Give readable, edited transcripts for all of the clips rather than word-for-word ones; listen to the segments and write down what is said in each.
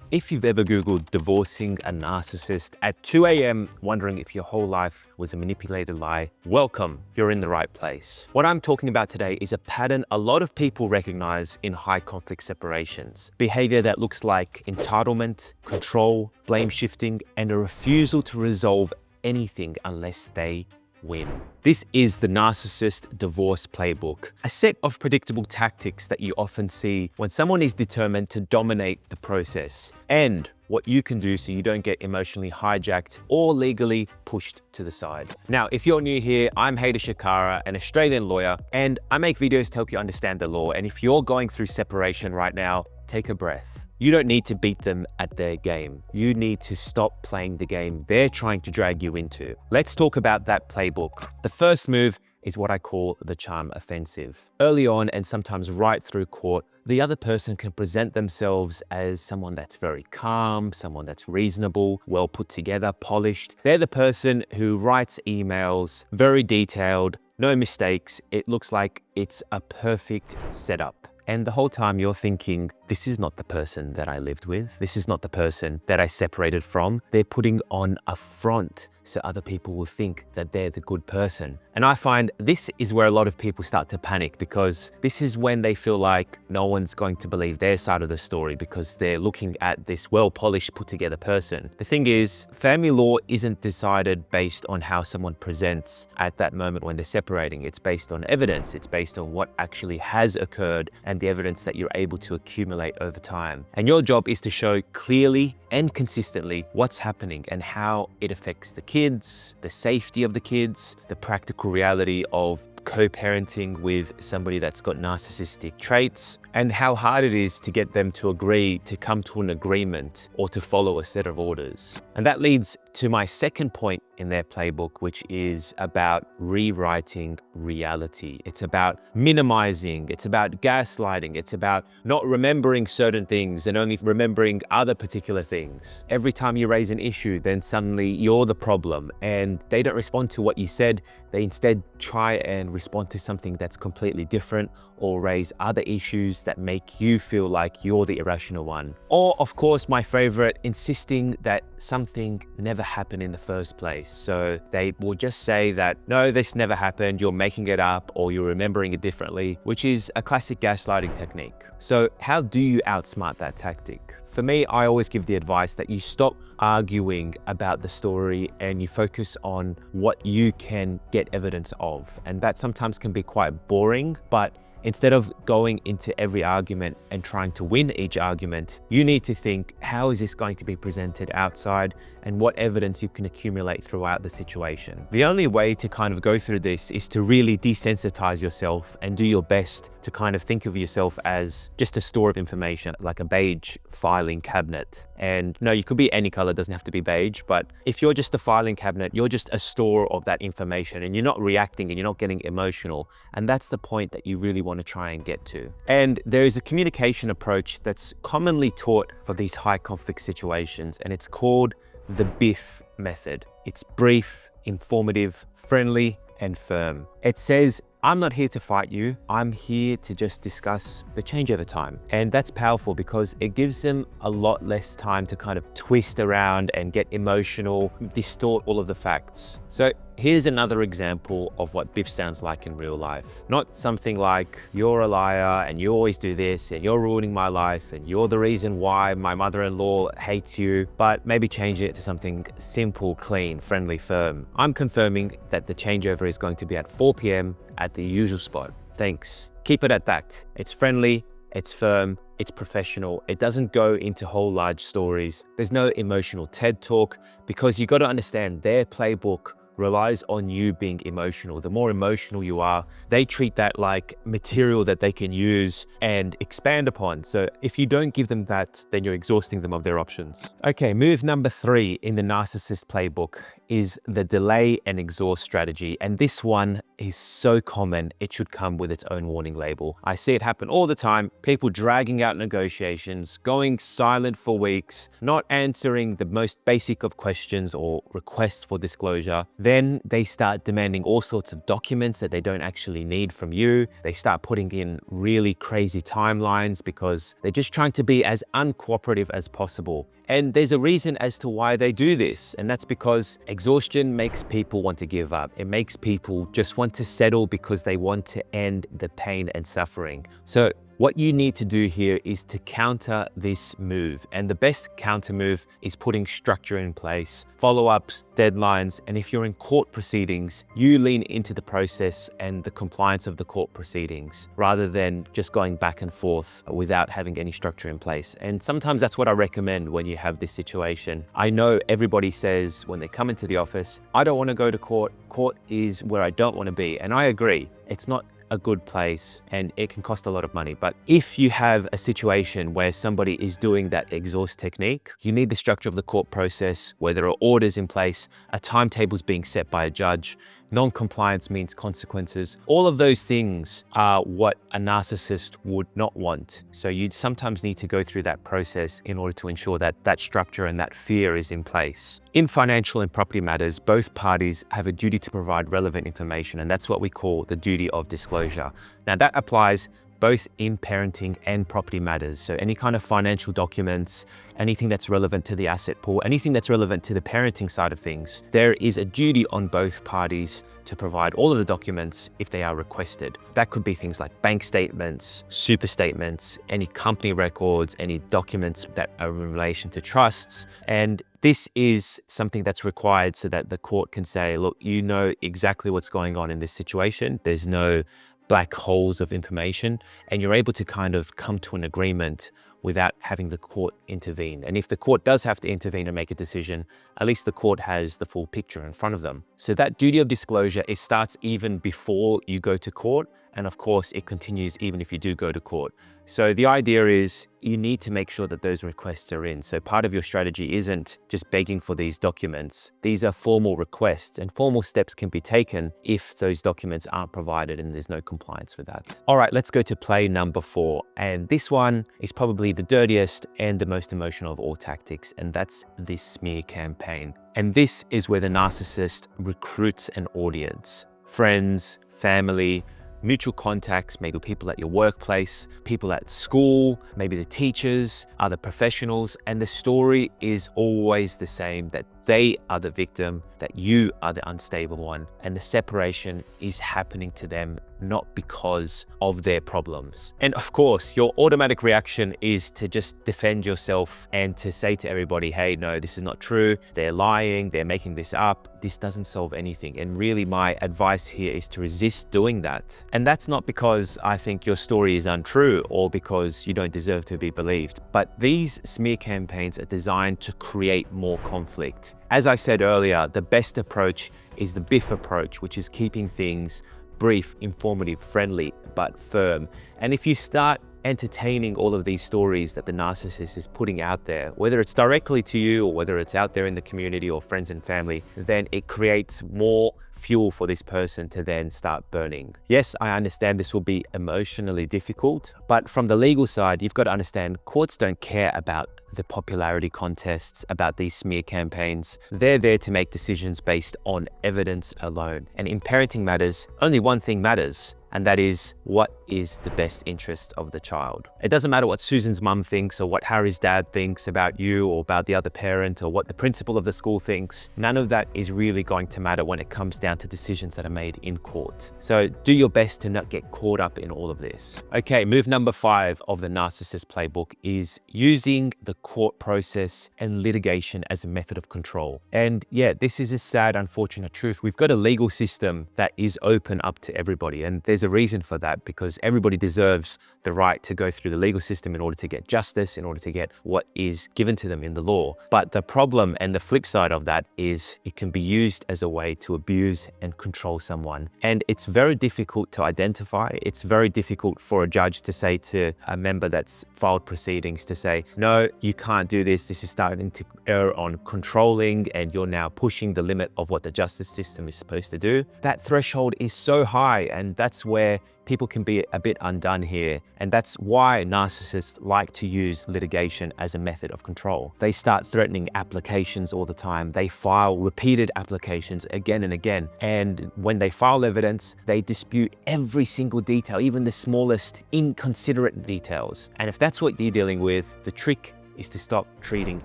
If you've ever Googled divorcing a narcissist at 2 a.m. wondering if your whole life was a manipulated lie, welcome, you're in the right place. What I'm talking about today is a pattern a lot of people recognize in high conflict separations. Behavior that looks like entitlement, control, blame shifting, and a refusal to resolve anything unless they win. This is the Narcissist Divorce Playbook, a set of predictable tactics that you often see when someone is determined to dominate the process, and what you can do so you don't get emotionally hijacked or legally pushed to the side. Now, if you're new here, I'm Hayder Shkara, an Australian lawyer, and I make videos to help you understand the law. And if you're going through separation right now, take a breath. You don't need to beat them at their game. You need to stop playing the game they're trying to drag you into. Let's talk about that playbook. The first move is what I call the charm offensive. Early on, and sometimes right through court, the other person can present themselves as someone that's very calm, someone that's reasonable, well put together, polished. They're the person who writes emails, very detailed, no mistakes. It looks like it's a perfect setup. And the whole time you're thinking, this is not the person that I lived with. This is not the person that I separated from. They're putting on a front so other people will think that they're the good person. And I find this is where a lot of people start to panic, because this is when they feel like no one's going to believe their side of the story because they're looking at this well-polished, put-together person. The thing is, family law isn't decided based on how someone presents at that moment when they're separating. It's based on evidence. It's based on what actually has occurred and the evidence that you're able to accumulate over time. And your job is to show clearly and consistently what's happening and how it affects the kids, the safety of the kids, the practical reality of co-parenting with somebody that's got narcissistic traits, and how hard it is to get them to agree to come to an agreement or to follow a set of orders. And that leads to my second point in their playbook, which is about rewriting reality. It's about minimizing, it's about gaslighting, it's about not remembering certain things and only remembering other particular things. Every time you raise an issue, then suddenly you're the problem and they don't respond to what you said. They instead try and respond to something that's completely different or raise other issues that make you feel like you're the irrational one. Or, of course, my favorite, insisting that something never happened in the first place. So they will just say that, no, this never happened, you're making it up, or you're remembering it differently, which is a classic gaslighting technique. So how do you outsmart that tactic? For me, I always give the advice that you stop arguing about the story and you focus on what you can get evidence of. And that sometimes can be quite boring, but instead of going into every argument and trying to win each argument, you need to think, how is this going to be presented outside and what evidence you can accumulate throughout the situation. The only way to kind of go through this is to really desensitize yourself and do your best to kind of think of yourself as just a store of information, like a beige filing cabinet. And no, you could be any color, doesn't have to be beige, but if you're just a filing cabinet, you're just a store of that information and you're not reacting and you're not getting emotional. And that's the point that you really want to try and get to. And there is a communication approach that's commonly taught for these high conflict situations, and it's called the Biff method. It's brief, informative, friendly, and firm. It says, I'm not here to fight you. I'm here to just discuss the change over time. And that's powerful because it gives them a lot less time to kind of twist around and get emotional, distort all of the facts. So here's another example of what Biff sounds like in real life. Not something like, you're a liar and you always do this and you're ruining my life and you're the reason why my mother-in-law hates you, but maybe change it to something simple, clean, friendly, firm. I'm confirming that the changeover is going to be at 4 p.m. at the usual spot. Thanks. Keep it at that. It's friendly, it's firm, it's professional. It doesn't go into whole large stories. There's no emotional TED talk, because you got to understand their playbook relies on you being emotional. The more emotional you are, they treat that like material that they can use and expand upon. So if you don't give them that, then you're exhausting them of their options. Okay, move number 3 in the Narcissist Playbook is the delay and exhaust strategy. And this one is so common, it should come with its own warning label. I see it happen all the time. People dragging out negotiations, going silent for weeks, not answering the most basic of questions or requests for disclosure. Then they start demanding all sorts of documents that they don't actually need from you. They start putting in really crazy timelines because they're just trying to be as uncooperative as possible. And there's a reason as to why they do this. And that's because exhaustion makes people want to give up. It makes people just want to settle because they want to end the pain and suffering. So what you need to do here is to counter this move. And the best counter move is putting structure in place, follow-ups, deadlines. And if you're in court proceedings, you lean into the process and the compliance of the court proceedings rather than just going back and forth without having any structure in place. And sometimes that's what I recommend when you have this situation. I know everybody says when they come into the office, I don't want to go to court. Court is where I don't want to be. And I agree. It's not a good place and it can cost a lot of money. But if you have a situation where somebody is doing that exhaust technique, you need the structure of the court process where there are orders in place, a timetable is being set by a judge, non-compliance means consequences. All of those things are what a narcissist would not want. So you sometimes need to go through that process in order to ensure that that structure and that fear is in place. In financial and property matters, both parties have a duty to provide relevant information, and that's what we call the duty of disclosure. Now that applies both in parenting and property matters. So any kind of financial documents, anything that's relevant to the asset pool, anything that's relevant to the parenting side of things, there is a duty on both parties to provide all of the documents if they are requested. That could be things like bank statements, super statements, any company records, any documents that are in relation to trusts. And this is something that's required so that the court can say, look, you know exactly what's going on in this situation. There's no black holes of information, and you're able to kind of come to an agreement without having the court intervene. And if the court does have to intervene and make a decision, at least the court has the full picture in front of them. So that duty of disclosure, it starts even before you go to court. And of course, it continues even if you do go to court. So the idea is you need to make sure that those requests are in. So part of your strategy isn't just begging for these documents. These are formal requests, and formal steps can be taken if those documents aren't provided and there's no compliance with that. All right, let's go to play number 4. And this one is probably the dirtiest and the most emotional of all tactics, and that's this smear campaign. And this is where the narcissist recruits an audience, friends, family, mutual contacts, maybe people at your workplace, people at school, maybe the teachers, other professionals, and the story is always the same, that they are the victim, that you are the unstable one, and the separation is happening to them not because of their problems. And of course, your automatic reaction is to just defend yourself and to say to everybody, hey, no, this is not true. They're lying, they're making this up. This doesn't solve anything. And really my advice here is to resist doing that. And that's not because I think your story is untrue or because you don't deserve to be believed, but these smear campaigns are designed to create more conflict. As I said earlier, the best approach is the Biff approach, which is keeping things brief, informative, friendly, but firm. And if you start entertaining all of these stories that the narcissist is putting out there, whether it's directly to you or whether it's out there in the community or friends and family, then it creates more fuel for this person to then start burning. Yes, I understand this will be emotionally difficult, but from the legal side, you've got to understand courts don't care about the popularity contests, about these smear campaigns. They're there to make decisions based on evidence alone. And in parenting matters, only one thing matters, and that is what is the best interest of the child. It doesn't matter what Susan's mum thinks or what Harry's dad thinks about you or about the other parent or what the principal of the school thinks. None of that is really going to matter when it comes down to decisions that are made in court. So do your best to not get caught up in all of this. Okay, move number 5 of the Narcissist Playbook is using the court process and litigation as a method of control. And yeah, this is a sad, unfortunate truth. We've got a legal system that is open up to everybody, and there's a reason for that, because everybody deserves the right to go through the legal system in order to get justice, in order to get what is given to them in the law. But the problem and the flip side of that is it can be used as a way to abuse and control someone. And it's very difficult to identify. It's very difficult for a judge to say to a member that's filed proceedings to say, no, you can't do this. This is starting to err on controlling and you're now pushing the limit of what the justice system is supposed to do. That threshold is so high, and that's where people can be a bit undone here. And that's why narcissists like to use litigation as a method of control. They start threatening applications all the time. They file repeated applications again and again. And when they file evidence, they dispute every single detail, even the smallest inconsiderate details. And if that's what you're dealing with, the trick is to stop treating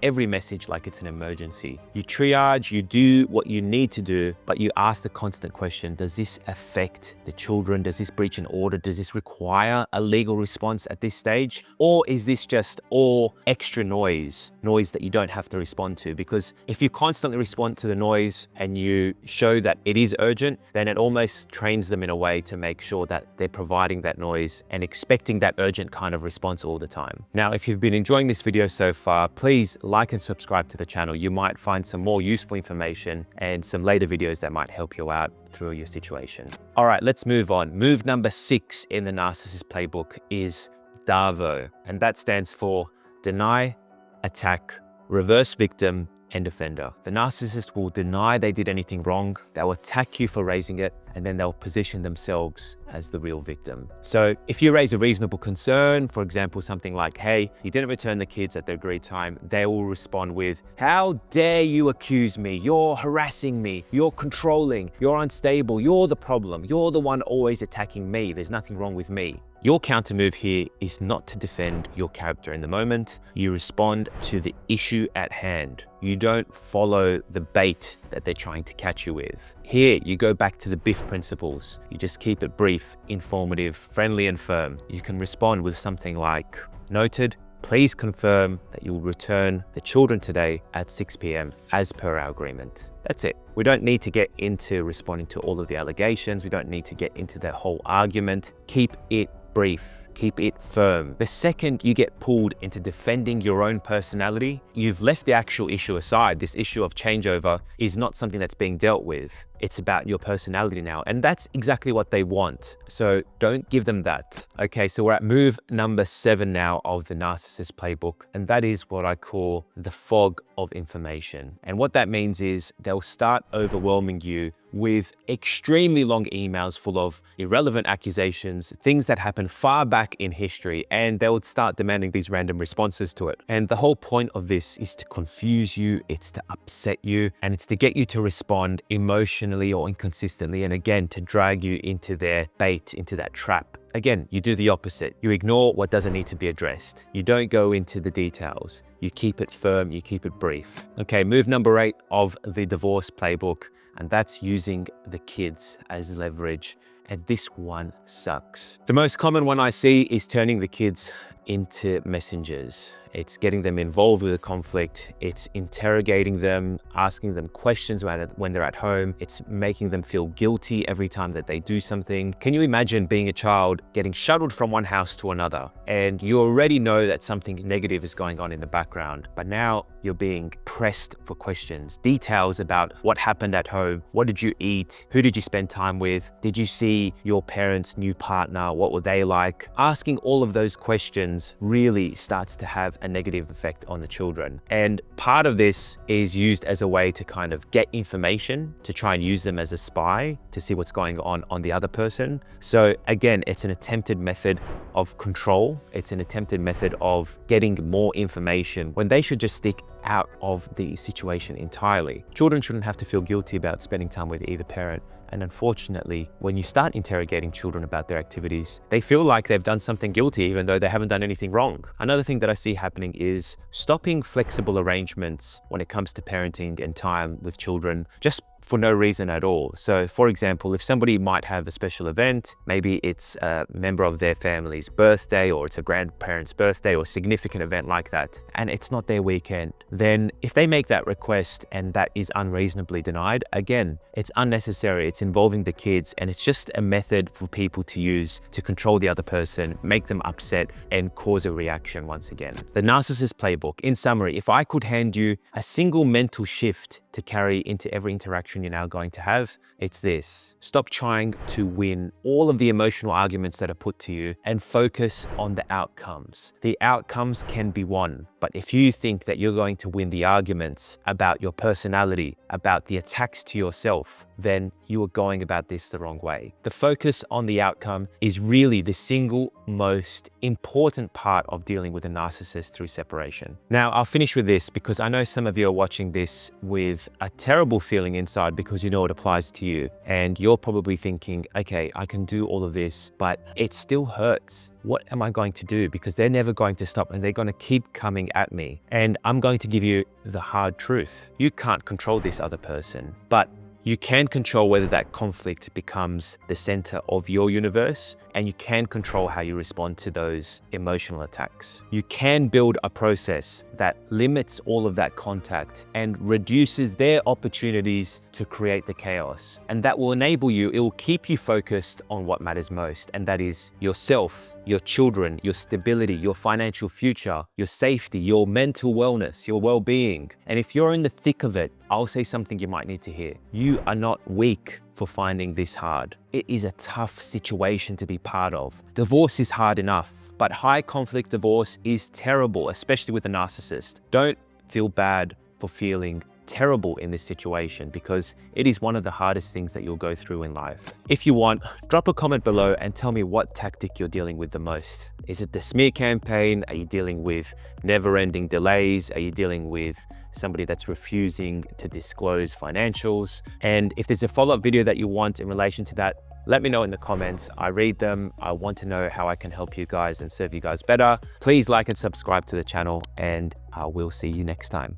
every message like it's an emergency. You triage, you do what you need to do, but you ask the constant question, does this affect the children? Does this breach an order? Does this require a legal response at this stage? Or is this just all extra noise that you don't have to respond to? Because if you constantly respond to the noise and you show that it is urgent, then it almost trains them in a way to make sure that they're providing that noise and expecting that urgent kind of response all the time. Now, if you've been enjoying this video so far, please like and subscribe to the channel. You might find some more useful information and some later videos that might help you out through your situation. All right, let's move on. Move number 6 in the Narcissist Playbook is DARVO, and that stands for deny, attack, reverse victim, and offender. The narcissist will deny they did anything wrong, they'll attack you for raising it, and then they'll position themselves as the real victim. So if you raise a reasonable concern, for example, something like, hey, you didn't return the kids at the agreed time, they will respond with, how dare you accuse me? You're harassing me, you're controlling, you're unstable, you're the problem, you're the one always attacking me, there's nothing wrong with me. Your counter move here is not to defend your character in the moment. You respond to the issue at hand. You don't follow the bait that they're trying to catch you with. Here, you go back to the Biff principles. You just keep it brief, informative, friendly, and firm. You can respond with something like, noted, please confirm that you will return the children today at 6 p.m. as per our agreement. That's it. We don't need to get into responding to all of the allegations. We don't need to get into the whole argument. Keep it brief, keep it firm. The second you get pulled into defending your own personality, you've left the actual issue aside. This issue of changeover is not something that's being dealt with. It's about your personality now, and that's exactly what they want. So don't give them that. Okay, so we're at move number 7 now of the Narcissist Playbook, and that is what I call the fog of information. And what that means is they'll start overwhelming you with extremely long emails full of irrelevant accusations, things that happened far back in history, and they would start demanding these random responses to it. And the whole point of this is to confuse you, it's to upset you, and it's to get you to respond emotionally or inconsistently, and again, to drag you into their bait, into that trap. Again, you do the opposite. You ignore what doesn't need to be addressed. You don't go into the details. You keep it firm, you keep it brief. Okay, move number 8 of the divorce playbook, and that's using the kids as leverage. And this one sucks. The most common one I see is turning the kids into messengers. It's getting them involved with the conflict. It's interrogating them, asking them questions when they're at home. It's making them feel guilty every time that they do something. Can you imagine being a child getting shuttled from one house to another, and you already know that something negative is going on in the background, but now you're being pressed for questions, details about what happened at home. What did you eat? Who did you spend time with? Did you see your parents' new partner? What were they like? Asking all of those questions really starts to have a negative effect on the children. And part of this is used as a way to kind of get information, to try and use them as a spy to see what's going on the other person. So again, it's an attempted method of control. It's an attempted method of getting more information when they should just stick out of the situation entirely. Children shouldn't have to feel guilty about spending time with either parent. And unfortunately, when you start interrogating children about their activities, they feel like they've done something guilty even though they haven't done anything wrong. Another thing that I see happening is stopping flexible arrangements when it comes to parenting and time with children, just for no reason at all. So for example, if somebody might have a special event, maybe it's a member of their family's birthday, or it's a grandparent's birthday, or a significant event like that, and it's not their weekend, then if they make that request and that is unreasonably denied, again, it's unnecessary. It's involving the kids, and it's just a method for people to use to control the other person, make them upset, and cause a reaction once again. The Narcissist Playbook. In summary, if I could hand you a single mental shift to carry into every interaction you're now going to have, it's this. Stop trying to win all of the emotional arguments that are put to you and focus on the outcomes. The outcomes can be won. But if you think that you're going to win the arguments about your personality, about the attacks to yourself, then you are going about this the wrong way. The focus on the outcome is really the single most important part of dealing with a narcissist through separation. Now, I'll finish with this because I know some of you are watching this with a terrible feeling inside because you know it applies to you. And you're probably thinking, okay, I can do all of this, but it still hurts. What am I going to do? Because they're never going to stop and they're going to keep coming at me. And I'm going to give you the hard truth. You can't control this other person, but you can control whether that conflict becomes the center of your universe, and you can control how you respond to those emotional attacks. You can build a process that limits all of that contact and reduces their opportunities to create the chaos. And that will enable you, it will keep you focused on what matters most, and that is yourself, your children, your stability, your financial future, your safety, your mental wellness, your well-being. And if you're in the thick of it, I'll say something you might need to hear. You are not weak for finding this hard. It is a tough situation to be part of. Divorce is hard enough, but high conflict divorce is terrible, especially with a narcissist. Don't feel bad for feeling terrible in this situation because it is one of the hardest things that you'll go through in life. If you want, drop a comment below and tell me what tactic you're dealing with the most. Is it the smear campaign? Are you dealing with never-ending delays? Are you dealing with somebody that's refusing to disclose financials? And if there's a follow-up video that you want in relation to that, let me know in the comments. I read them. I want to know how I can help you guys and serve you guys better. Please like and subscribe to the channel, and I will see you next time.